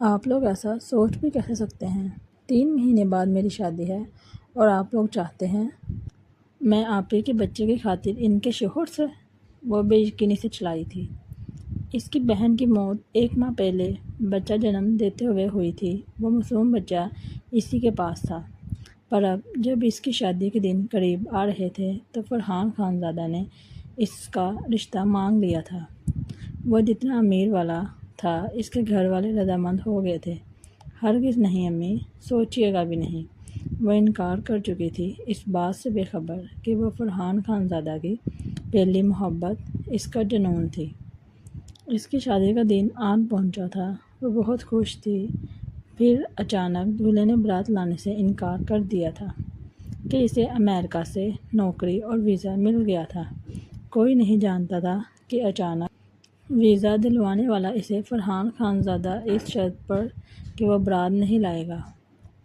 آپ لوگ ایسا سوچ بھی کیسے سکتے ہیں؟ 3 مہینے بعد میری شادی ہے اور آپ لوگ چاہتے ہیں میں آپ ہی کے بچے کی خاطر ان کے شوہر سے؟ وہ بے یقینی سے چلائی تھی۔ اس کی بہن کی موت 1 ماہ پہلے بچہ جنم دیتے ہوئے ہوئی تھی۔ وہ معصوم بچہ اسی کے پاس تھا، پر اب جب اس کی شادی کے دن قریب آ رہے تھے تو فرحان خانزادہ نے اس کا رشتہ مانگ لیا تھا۔ وہ جتنا امیر والا تھا اس کے گھر والے رضامند ہو گئے تھے۔ ہرگز نہیں امی، سوچیے گا بھی نہیں۔ وہ انکار کر چکی تھی، اس بات سے بے خبر کہ وہ فرحان خانزادہ کی پہلی محبت اس کا جنون تھی۔ اس کی شادی کا دن آن پہنچا تھا۔ وہ بہت خوش تھی، پھر اچانک دولہے نے بارات لانے سے انکار کر دیا تھا کہ اسے امریکہ سے نوکری اور ویزا مل گیا تھا۔ کوئی نہیں جانتا تھا کہ اچانک ویزا دلوانے والا اسے فرحان خانزادہ اس شرط پر کہ وہ بارات نہیں لائے گا۔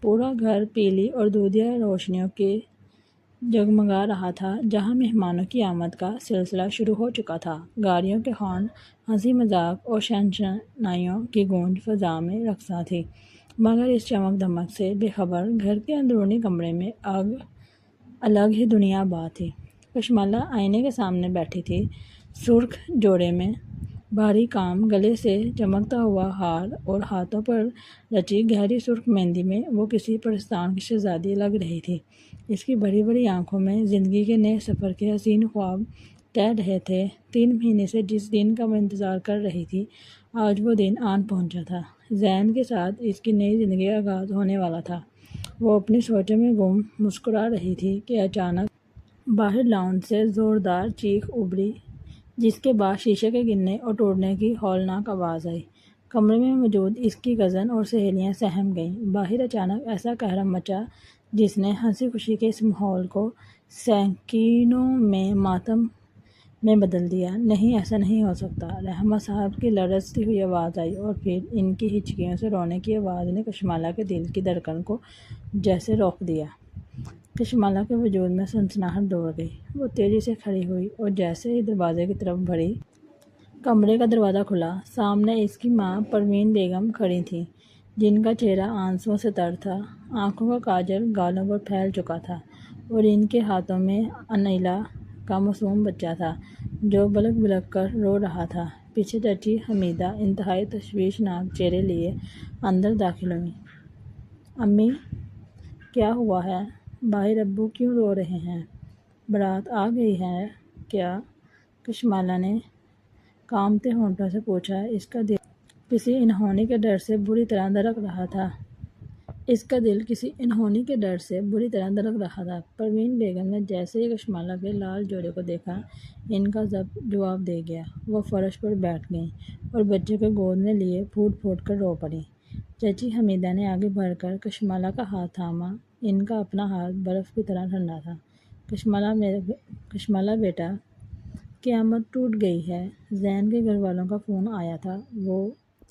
پورا گھر پیلی اور دودھیا روشنیوں کے جگمگا رہا تھا۔ جہاں مہمانوں کی آمد کا سلسلہ شروع ہو چکا تھا، گاڑیوں کے ہارن، ہنسی مذاق اور شہنشائیوں کی گونج فضا میں رقصاں تھی، مگر اس چمک دمک سے بے خبر گھر کے اندرونی کمرے میں الگ ہی دنیا بات تھی۔ کشمالہ آئینے کے سامنے بیٹھی تھی، سرخ جوڑے میں بھاری کام، گلے سے چمکتا ہوا ہار اور ہاتھوں پر رچی گہری سرخ مہندی میں وہ کسی پرستان کی شہزادی لگ رہی تھی۔ اس کی بڑی بڑی آنکھوں میں زندگی کے نئے سفر کے حسین خواب تیر رہے تھے۔ 3 مہینے سے جس دن کا وہ انتظار کر رہی تھی، آج وہ دن آن پہنچا تھا۔ زین کے ساتھ اس کی نئی زندگی کا آغاز ہونے والا تھا۔ وہ اپنی سوچوں میں گم مسکرا رہی تھی کہ اچانک باہر لاؤنج سے زوردار چیخ ابھری، جس کے بعد شیشے کے گرنے اور ٹوٹنے کی ہولناک آواز آئی۔ کمرے میں موجود اس کی کزن اور سہیلیاں سہم گئیں۔ باہر اچانک ایسا قہر مچا جس نے ہنسی خوشی کے اس ماحول کو سکینوں میں ماتم میں بدل دیا۔ نہیں، ایسا نہیں ہو سکتا۔ رحمہ صاحب کی لرزتی ہوئی آواز آئی اور پھر ان کی ہچکیوں سے رونے کی آواز نے کشمالہ کے دل کی دھڑکن کو جیسے روک دیا۔ کشمالہ کے وجود میں سنسناہٹ دوڑ گئی۔ وہ تیزی سے کھڑی ہوئی اور جیسے ہی دروازے کی طرف بڑھی، کمرے کا دروازہ کھلا۔ سامنے اس کی ماں پروین بیگم کھڑی تھیں، جن کا چہرہ آنسوؤں سے تر تھا۔ آنکھوں کا کاجل گالوں پر پھیل چکا تھا اور ان کے ہاتھوں میں انیلا کا معصوم بچہ تھا جو بلک بلک کر رو رہا تھا۔ پیچھے چچی حمیدہ انتہائی تشویشناک چہرے لیے اندر داخل ہوئیں۔ امی، کیا ہوا ہے؟ باہر ابو کیوں رو رہے ہیں؟ بارات آ گئی ہے کیا؟ کشمالہ نے کانپتے ہونٹوں سے پوچھا۔ اس کا دل کسی انہونی کے ڈر سے بری طرح دھڑک رہا تھا۔ پروین بیگم نے جیسے ہی کشمالہ کے لال جوڑے کو دیکھا، ان کا ضبط جواب دے گیا۔ وہ فرش پر بیٹھ گئیں اور بچے کو گود میں لیے پھوٹ پھوٹ کر رو پڑیں۔ چچی حمیدہ نے آگے بڑھ کر کشمالہ کا ہاتھ تھاما۔ ان کا اپنا ہاتھ برف کی طرح ٹھنڈا تھا۔ کشمالہ بیٹا، قیامت ٹوٹ گئی ہے۔ زین کے گھر والوں کا فون آیا تھا، وہ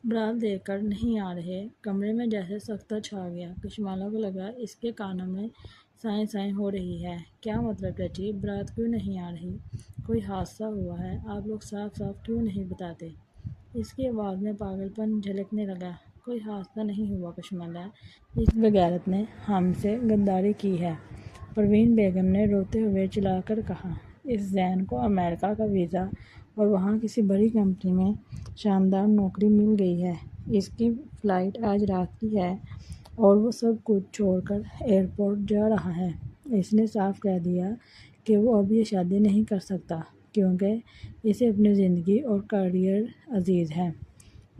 بارات دیکھ کر نہیں آ رہے۔ کمرے میں جیسے سکتہ چھا گیا۔ کشمالہ کو لگا اس کے کانوں میں سائیں سائیں ہو رہی ہے۔ کیا مطلب چچی؟ بارات کیوں نہیں آ رہی؟ کوئی حادثہ ہوا ہے؟ آپ لوگ صاف صاف کیوں نہیں بتاتے؟ اس کی آواز میں پاگل پن جھلکنے لگا۔ کوئی حادثہ نہیں ہوا کشمالہ، اس بےغیرت نے ہم سے غداری کی ہے، پروین بیگم نے روتے ہوئے چلا کر کہا۔ اس زین کو امریکہ کا ویزا اور وہاں کسی بڑی کمپنی میں شاندار نوکری مل گئی ہے۔ اس کی فلائٹ آج رات کی ہے اور وہ سب کچھ چھوڑ کر ایئرپورٹ جا رہا ہے۔ اس نے صاف کہہ دیا کہ وہ اب یہ شادی نہیں کر سکتا کیونکہ اسے اپنی زندگی اور کیریئر عزیز ہے۔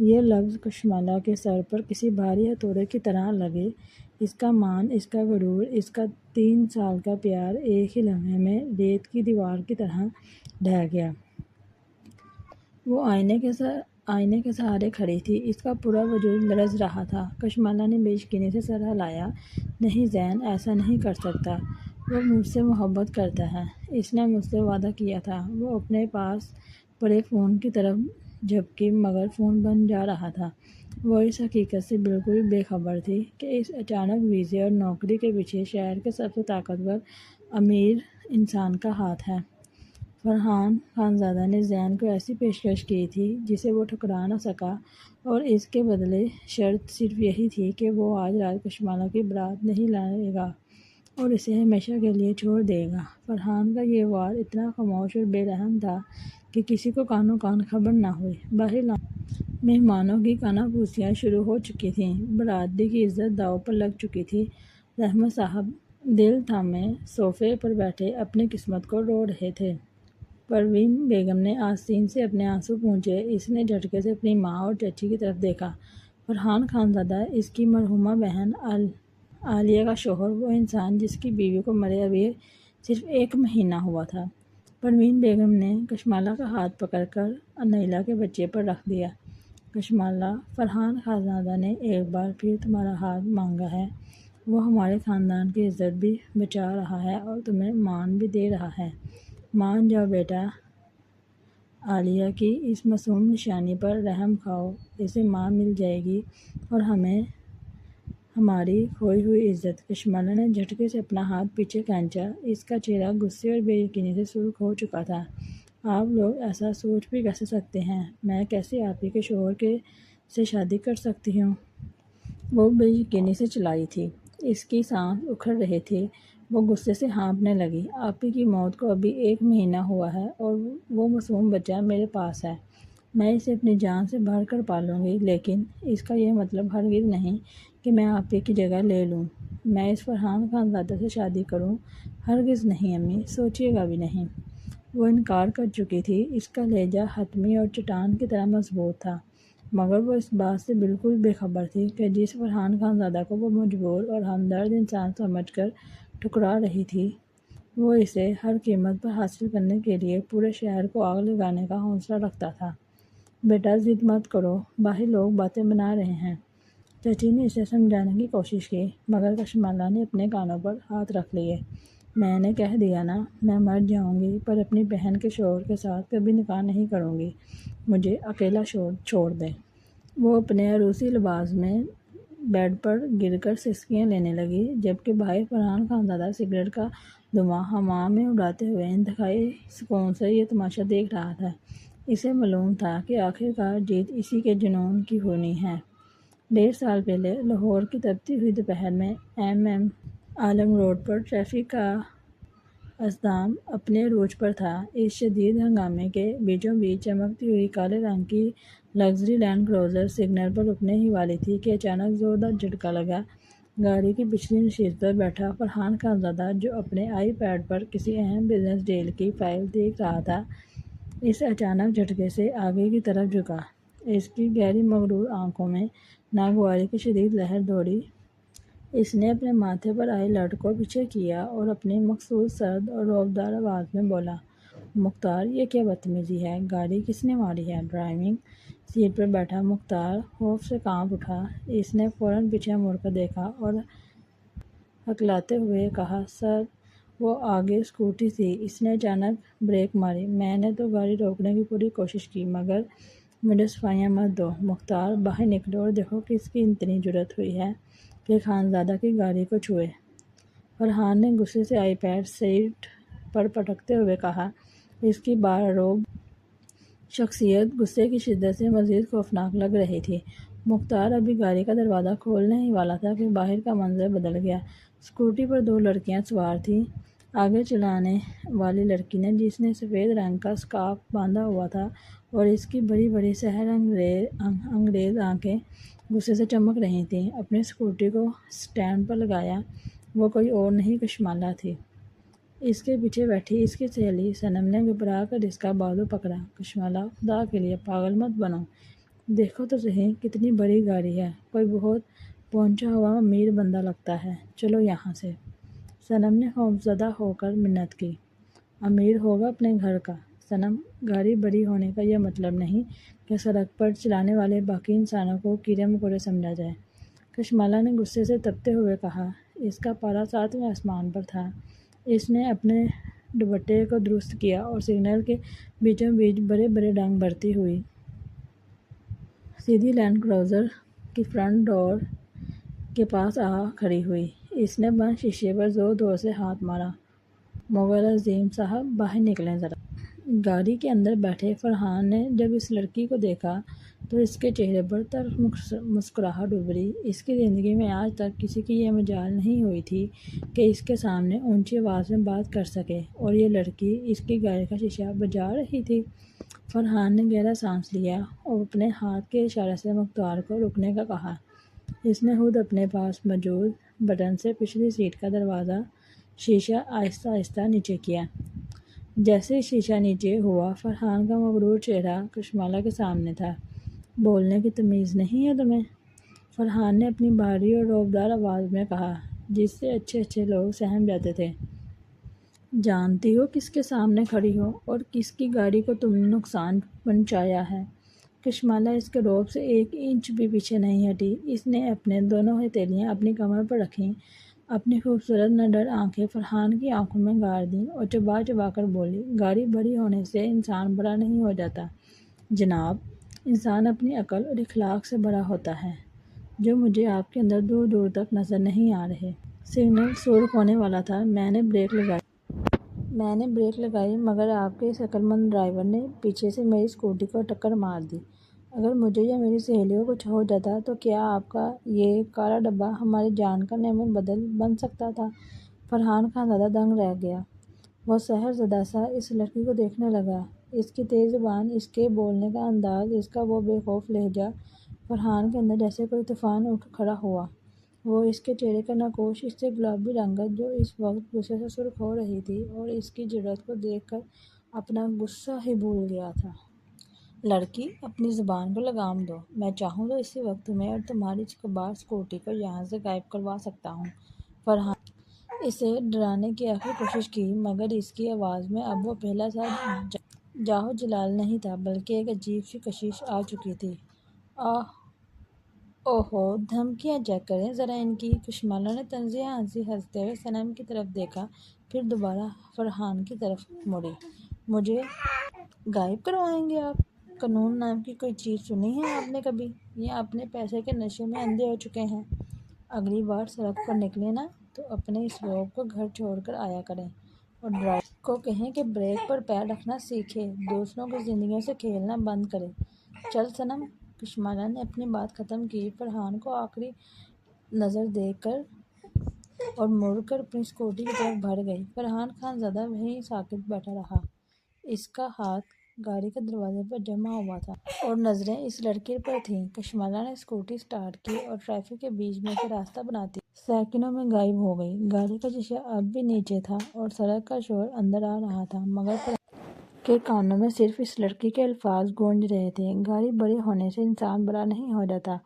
یہ لفظ کشمالہ کے سر پر کسی بھاری ہتھوڑے کی طرح لگے۔ اس کا مان، اس کا غرور، اس کا 3 سال کا پیار ایک ہی لمحے میں ریت کی دیوار کی طرح ڈھہ گیا۔ وہ آئینے کے سہارے کھڑی تھی، اس کا پورا وجود لرز رہا تھا۔ کشمالہ نے بے یقینی سے سر ہلایا۔ نہیں زین، ایسا نہیں کر سکتا۔ وہ مجھ سے محبت کرتا ہے۔ اس نے مجھ سے وعدہ کیا تھا۔ وہ اپنے پاس پڑے فون کی طرف جھپکی مگر فون بند جا رہا تھا۔ وہ اس حقیقت سے بالکل بے خبر تھی کہ اس اچانک ویزے اور نوکری کے پیچھے شہر کے سب سے طاقتور امیر انسان کا ہاتھ ہے۔ فرحان خانزادہ نے زین کو ایسی پیشکش کی تھی جسے وہ ٹھکرا نہ سکا، اور اس کے بدلے شرط صرف یہی تھی کہ وہ آج رات کشمالہ کی بارات نہیں لائے گا اور اسے ہمیشہ کے لیے چھوڑ دے گا۔ فرحان کا یہ وعد اتنا خاموش اور بے رحم تھا کہ کسی کو کانوں کان خبر نہ ہوئی۔ باہر مہمانوں کی کانا پھوسیاں شروع ہو چکی تھیں، برادری کی عزت داؤ پر لگ چکی تھی۔ رحمت صاحب دل تھامے صوفے پر بیٹھے اپنی قسمت کو رو رہے تھے۔ پروین بیگم نے آستین سے اپنے آنسو پونچھے۔ اس نے جھٹکے سے اپنی ماں اور چچی کی طرف دیکھا۔ فرحان خانزادہ، اس کی مرحومہ بہن عالیہ کا شوہر، وہ انسان جس کی بیوی کو مرے ابھی صرف 1 مہینہ ہوا تھا۔ پروین بیگم نے کشمالہ کا ہاتھ پکڑ کر انیلا کے بچے پر رکھ دیا۔ کشمالہ، فرحان خانزادہ نے ایک بار پھر تمہارا ہاتھ مانگا ہے۔ وہ ہمارے خاندان کی عزت بھی بچا رہا ہے اور تمہیں مان بھی دے رہا ہے۔ مان جاؤ بیٹا، عالیہ کی اس معصوم نشانی پر رحم کھاؤ، اسے ماں مل جائے گی اور ہمیں ہماری کھوئی ہوئی عزت۔ کشمالہ نے جھٹکے سے اپنا ہاتھ پیچھے کھینچا۔ اس کا چہرہ غصے اور بے یقینی سے سرخ ہو چکا تھا۔ آپ لوگ ایسا سوچ بھی کیسے سکتے ہیں؟ میں کیسے آپ ہی کے شوہر سے شادی کر سکتی ہوں؟ وہ بے یقینی سے چلائی تھی، اس کی سانس اکھڑ رہی تھی، وہ غصے سے ہانپنے لگی۔ آپ ہی کی موت کو ابھی 1 مہینہ ہوا ہے اور وہ معصوم بچہ میرے پاس ہے۔ میں اسے اپنی جان سے بڑھ کر پالوں گی، لیکن اس کا یہ مطلب ہرگز نہیں کہ میں آپ ہی کی جگہ لے لوں، میں اس فرحان خانزادہ سے شادی کروں۔ ہرگز نہیں امی، سوچیے گا بھی نہیں۔ وہ انکار کر چکی تھی۔ اس کا لہجہ حتمی اور چٹان کی طرح مضبوط تھا، مگر وہ اس بات سے بالکل بے خبر تھی کہ جس فرحان خانزادہ کو وہ مجبور اور ہمدرد انسان سمجھ کر ٹھکرا رہی تھی، وہ اسے ہر قیمت پر حاصل کرنے کے لیے پورے شہر کو آگ لگانے کا حوصلہ رکھتا تھا۔ بیٹا ضد مت کرو، باہر لوگ باتیں بنا رہے ہیں۔ چچی نے اسے سمجھانے کی کوشش کی، مگر کشمالہ نے اپنے کانوں پر ہاتھ رکھ لیے۔ میں نے کہہ دیا نا، میں مر جاؤں گی پر اپنی بہن کے شوہر کے ساتھ کبھی نکاح نہیں کروں گی، مجھے اکیلا چھوڑ دیں۔ وہ اپنے عروسی لباس میں بیڈ پر گر کر سسکیاں لینے لگی، جبکہ باہر فرحان خانزادہ سگریٹ کا دھواں ہوا میں اڑاتے ہوئے انتہائی سکون سے یہ تماشا دیکھ رہا تھا۔ اسے معلوم تھا کہ آخرکار جیت اسی کے جنون کی ہونی ہے۔ 1.5 سال پہلے لاہور کی تپتی ہوئی دوپہر میں ایم عالم روڈ پر ٹریفک کا انتظام اپنے عروج پر تھا۔ اس شدید ہنگامے کے بیچوں بیچ چمکتی ہوئی کالے رنگ کی لگژری لینڈ کروزر سگنل پر رکنے ہی والی تھی کہ اچانک زوردار جھٹکا لگا۔ گاڑی کی پچھلی نشست پر بیٹھا فرحان خانزادہ، جو اپنے آئی پیڈ پر کسی اہم بزنس ڈیل کی فائل دیکھ رہا تھا، اس اچانک جھٹکے سے آگے کی طرف جھکا۔ اس کی گہری مغرور آنکھوں میں ناگواری کی شدید لہر دوڑی۔ اس نے اپنے ماتھے پر آئی لٹ کو پیچھے کیا اور اپنی مخصوص سرد اور رعبدار آواز میں بولا، مختار، یہ کیا بدتمیزی ہے؟ گاڑی کس نے ماری ہے؟ ڈرائیونگ سیٹ پر بیٹھا مختار خوف سے کانپ اٹھا۔ اس نے فوراً پیچھے مڑ کر دیکھا اور ہکلاتے ہوئے کہا، سر، وہ آگے اسکوٹی تھی، اس نے اچانک بریک ماری، میں نے تو گاڑی روکنے کی پوری کوشش کی، مگر مجھے صفائیاں مت دو۔ مختار، باہر نکلو اور دیکھو کس کی اتنی جرأت ہوئی ہے کہ خانزادہ کی گاڑی کو چھوئے۔ فرحان نے غصے سے آئی پیڈ سیٹ پر پٹکتے ہوئے کہا۔ اس کی بارعب شخصیت غصے کی شدت سے مزید خوفناک لگ رہی تھی۔ مختار ابھی گاڑی کا دروازہ کھولنے ہی والا تھا کہ باہر کا منظر بدل گیا۔ اسکوٹی پر 2 لڑکیاں سوار تھیں۔ آگے چلانے والی لڑکی نے، جس نے سفید رنگ کا اسکارف باندھا ہوا تھا اور اس کی بڑی بڑی سحر انگیز آنکھیں غصے سے چمک رہی تھیں، اپنی اسکوٹی کو اسٹینڈ پر لگایا۔ وہ کوئی اور نہیں کشمالہ تھی۔ اس کے پیچھے بیٹھی اس کی سہیلی صنم نے گھبرا کر اس کا بازو پکڑا۔ کشمالہ، خدا کے لیے پاگل مت بنو، دیکھو تو صحیح کتنی بڑی گاڑی ہے، کوئی بہت پہنچا ہوا امیر بندہ لگتا ہے، چلو یہاں سے۔ صنم نے خوفزدہ ہو کر منت کی۔ امیر ہوگا اپنے گھر کا۔ صنم، گاڑی بڑی ہونے کا یہ مطلب نہیں کہ سڑک پر چلانے والے باقی انسانوں کو کیڑے مکوڑے سمجھا جائے، کشمالہ نے غصے سے تپتے ہوئے کہا۔ اس کا پارا 7ویں آسمان پر تھا۔ اس نے اپنے دوپٹے کو درست کیا اور سگنل کے بیچوں بیچ بڑے بڑے ڈنگ بھرتی ہوئی سیدھی لینڈ کروزر کی فرنٹ ڈور کے پاس آ کھڑی ہوئی۔ اس نے بند شیشے پر زور زور سے ہاتھ مارا۔ مغل عظیم صاحب، باہر نکلیں ذرا۔ گاڑی کے اندر بیٹھے فرحان نے جب اس لڑکی کو دیکھا تو اس کے چہرے پر تلخ مسکراہٹ ابھری۔ اس کی زندگی میں آج تک کسی کی یہ مجال نہیں ہوئی تھی کہ اس کے سامنے اونچی آواز میں بات کر سکے، اور یہ لڑکی اس کی گاڑی کا شیشہ بجا رہی تھی۔ فرحان نے گہرا سانس لیا اور اپنے ہاتھ کے اشارے سے مختار کو رکنے کا کہا۔ اس نے خود اپنے پاس موجود بٹن سے پچھلی سیٹ کا دروازہ شیشہ آہستہ آہستہ نیچے کیا۔ جیسے ہی شیشہ نیچے ہوا، فرحان کا مغرور چہرہ کشمالہ کے سامنے تھا۔ بولنے کی تمیز نہیں ہے تمہیں؟ فرحان نے اپنی بھاری اور رعبدار آواز میں کہا، جس سے اچھے اچھے لوگ سہم جاتے تھے۔ جانتی ہو کس کے سامنے کھڑی ہو اور کس کی گاڑی کو تم نے نقصان پہنچایا ہے؟ کشمالہ اس کے رعب سے 1 انچ بھی پیچھے نہیں ہٹی۔ اس نے اپنے دونوں ہتھیلیاں اپنی کمر پر رکھیں، اپنی خوبصورت نڈر آنکھیں فرحان کی آنکھوں میں گاڑ دیں اور چبا چبا کر بولی، گاڑی بڑی ہونے سے انسان بڑا نہیں ہو جاتا جناب، انسان اپنی عقل اور اخلاق سے بڑا ہوتا ہے، جو مجھے آپ کے اندر دور دور تک نظر نہیں آ رہے۔ سگنل سرخ ہونے والا تھا۔ میں نے بریک لگائی مگر آپ کے اس عقل مند ڈرائیور نے پیچھے سے میری اسکوٹی کو ٹکر مار دی۔ اگر مجھے یا میری سہیلی کو کچھ ہو جاتا تو کیا آپ کا یہ کالا ڈبہ ہماری جان کا نعمت بدل بن سکتا تھا؟ فرحان خانزادہ دنگ رہ گیا۔ وہ سحر زدہ سا اس لڑکی کو دیکھنے لگا۔ اس کی تیز زبان، اس کے بولنے کا انداز، اس کا وہ بے خوف لہجہ، فرحان کے اندر جیسے کوئی طوفان اٹھ کھڑا ہوا۔ وہ اس کے چہرے کا نقوش، اس سے گلابی رنگت جو اس وقت غصے سے سرخ ہو رہی تھی، اور اس کی جرأت کو دیکھ کر اپنا غصہ ہی بھول گیا تھا۔ لڑکی، اپنی زبان کو لگام دو، میں چاہوں تو اسی وقت تمہیں اور تمہاری چکبار اسکوٹی کو یہاں سے غائب کروا سکتا ہوں۔ فرحان اسے ڈرانے کی آخری کوشش کی مگر اس کی آواز میں اب وہ پہلا سا جاہ و جلال نہیں تھا بلکہ ایک عجیب سی کشش آ چکی تھی۔ اوہو، دھمکیاں چیک کریں ذرا ان کی۔ کشمالہ نے طنزیہ ہنستے ہوئے صنم کی طرف دیکھا، پھر دوبارہ فرحان کی طرف مڑی۔ مجھے غائب کروائیں گے آپ؟ قانون نام کی کوئی چیز سنی ہے آپ نے کبھی، یا اپنے پیسے کے نشے میں اندھے ہو چکے ہیں؟ اگلی بار سڑک پر نکلیں نا تو اپنے اس رعب کو گھر چھوڑ کر آیا کریں، اور ڈرائیور کو کہیں کہ بریک پر پیر رکھنا سیکھے، دوسروں کی زندگیوں سے کھیلنا بند کرے۔ چل صنم۔ کشمالہ نے اپنی بات ختم کی، فرحان کو آخری نظر دے کر اور مڑ کر اپنی اسکوٹی کی طرف بڑھ گئی۔ فرحان خانزادہ وہیں ساکت بیٹھا رہا۔ اس کا ہاتھ گاڑی کے دروازے پر جمع ہوا تھا اور نظریں اس لڑکی پر تھیں۔ کشمالہ نے اسکوٹی سٹارٹ کی اور ٹریفک کے بیچ میں سے راستہ بناتی سیکنڈوں میں غائب ہو گئی۔ گاڑی کا شیشہ اب بھی نیچے تھا اور سڑک کا شور اندر آ رہا تھا مگر فرحان کے کانوں میں صرف اس لڑکی کے الفاظ گونج رہے تھے، گاڑی بڑی ہونے سے انسان بڑا نہیں ہو جاتا۔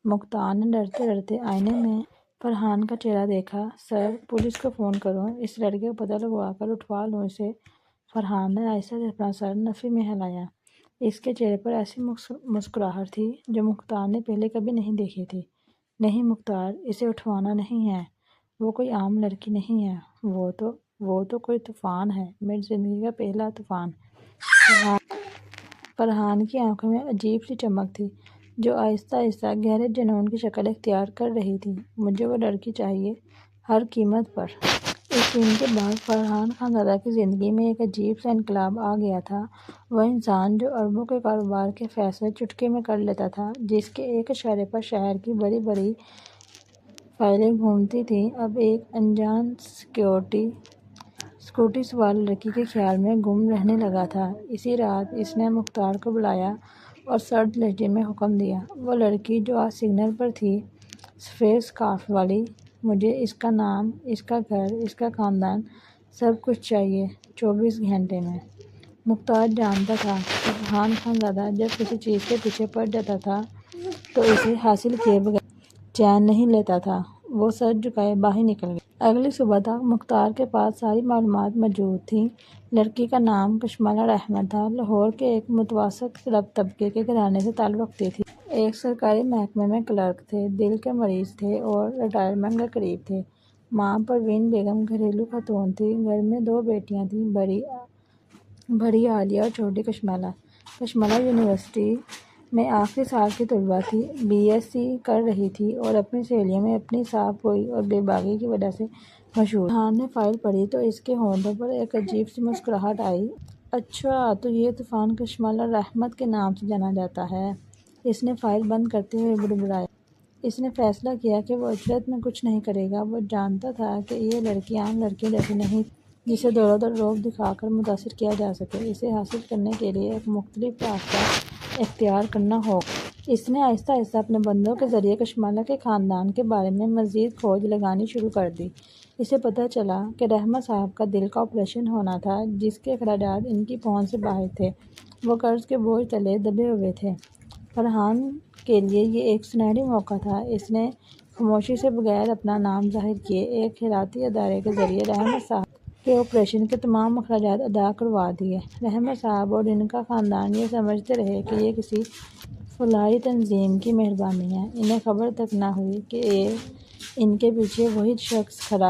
مختار نے ڈرتے ڈرتے آئینے میں فرحان کا چہرہ دیکھا۔ سر، پولیس کو فون کروں؟ اس لڑکے کو پتہ لگوا کر اٹھوا لوں اسے؟ فرحان نے آہستہ سے اپنا سر نفی میں ہلایا۔ اس کے چہرے پر ایسی مسکراہٹ تھی جو مختار نے پہلے کبھی نہیں دیکھی تھی۔ نہیں مختار، اسے اٹھوانا نہیں ہے، وہ کوئی عام لڑکی نہیں ہے، وہ تو کوئی طوفان ہے، میری زندگی کا پہلا طوفان۔ فرحان کی آنکھوں میں عجیب سی چمک تھی جو آہستہ آہستہ گہرے جنون کی شکل اختیار کر رہی تھی۔ مجھے وہ لڑکی چاہیے، ہر قیمت پر۔ اس دن کے بعد فرحان خانزادہ کی زندگی میں ایک عجیب سا انقلاب آ گیا تھا۔ وہ انسان جو اربوں کے کاروبار کے فیصلے چٹکی میں کر لیتا تھا، جس کے ایک اشارے پر شہر کی بڑی بڑی فائلیں گھومتی تھیں، اب ایک انجان اسکوٹی سوار لڑکی کے خیال میں گم رہنے لگا تھا۔ اسی رات اس نے مختار کو بلایا اور سرد لہجے میں حکم دیا، وہ لڑکی جو آج سگنل پر تھی، سفید سکارف والی، مجھے اس کا نام، اس کا گھر، اس کا خاندان، سب کچھ چاہیے 24 گھنٹے میں۔ مختار جانتا تھا کہ فرحان خانزادہ جب کسی چیز کے پیچھے پڑ جاتا تھا تو اسے حاصل کیے بغیر چین نہیں لیتا تھا۔ وہ سر جھکائے باہر نکل گیا۔ اگلی صبح تک مختار کے پاس ساری معلومات موجود تھیں۔ لڑکی کا نام کشمالہ احمد تھا، لاہور کے ایک متوسط طبقے کے گھرانے سے تعلق رکھتی تھی۔ ایک سرکاری محکمے میں کلرک تھے، دل کے مریض تھے اور ریٹائرمنٹ کے قریب تھے۔ ماں پروین بیگم گھریلو خاتون تھی۔ گھر میں 2 بیٹیاں تھیں، بڑی عالیہ اور چھوٹی کشمالہ۔ کشمالہ یونیورسٹی میں آخری سال کی طالبہ تھی، BSc کر رہی تھی اور اپنی سہیلیوں میں اپنی صاف گوئی اور بے باکی کی وجہ سے مشہور۔ فرحان نے فائل پڑھی تو اس کے ہونٹوں پر ایک عجیب سی مسکراہٹ آئی۔ اچھا، تو یہ طوفان کشمالہ رحمت کے نام سے جانا جاتا ہے۔ اس نے فائل بند کرتے ہوئے بڑبڑایا۔ اس نے فیصلہ کیا کہ وہ اجرت میں کچھ نہیں کرے گا۔ وہ جانتا تھا کہ یہ لڑکی عام لڑکیوں جیسی نہیں جسے دورہ دور روب دکھا کر متاثر کیا جا سکے۔ اسے حاصل کرنے کے لیے ایک مختلف راستہ اختیار کرنا ہوگا۔ اس نے آہستہ آہستہ اپنے بندوں کے ذریعے کشمالہ کے خاندان کے بارے میں مزید کھوج لگانی شروع کر دی۔ اسے پتہ چلا کہ رحمت صاحب کا دل کا آپریشن ہونا تھا جس کے اخراجات ان کی پہنچ سے باہر تھے۔ وہ قرض کے بوجھ تلے دبے ہوئے تھے۔ فرحان کے لیے یہ ایک سنہری موقع تھا۔ اس نے خاموشی سے بغیر اپنا نام ظاہر کیے ایک خیراتی ادارے کے ذریعے رحمت صاحب کے آپریشن کے تمام اخراجات ادا کروا دیے۔ رحمت صاحب اور ان کا خاندان یہ سمجھتے رہے کہ یہ کسی فلاحی تنظیم کی مہربانی ہے۔ انہیں خبر تک نہ ہوئی کہ ان کے پیچھے وہی شخص کھڑا